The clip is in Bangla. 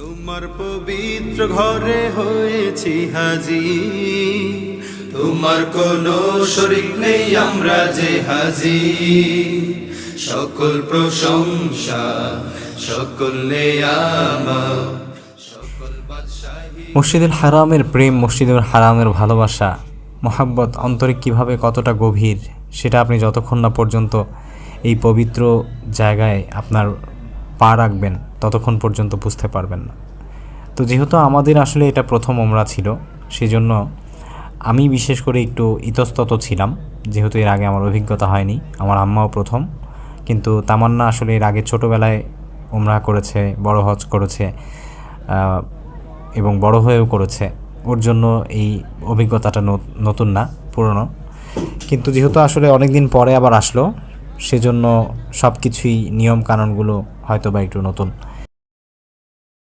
তোমার পবিত্র ঘরে হয়েছি হাজি, তোমার কোনো শরীক নেই আমরা যে হাজি। সকল প্রশংসা সকল নেয়ামত সকল বাদশাহী। মসজিদুল হারামের প্রেম, মসজিদুল হারামের ভালোবাসা, মোহাব্বত অন্তরে কীভাবে কতটা গভীর সেটা আপনি যতক্ষণ না পর্যন্ত এই পবিত্র জায়গায় আপনার পা রাখবেন ততক্ষণ পর্যন্ত বুঝতে পারবেন না। তো যেহেতু আমাদের আসলে এটা প্রথম ওমরা ছিল, সেজন্য আমি বিশেষ করে একটু ইতস্তত ছিলাম, যেহেতু এর আগে আমার অভিজ্ঞতা হয়নি। আমার আম্মাও প্রথম, কিন্তু তামান্না আসলে এর আগে ছোটোবেলায় ওমরা করেছে, বড় হজ করেছে এবং বড় হয়েও করেছে। ওর জন্য এই অভিজ্ঞতাটা নতুন না, পুরনো। কিন্তু যেহেতু আসলে অনেক দিন পরে আবার আসলো, সেজন্য সব কিছুই নিয়ম কানুনগুলো হয়তো বা একটু নতুন।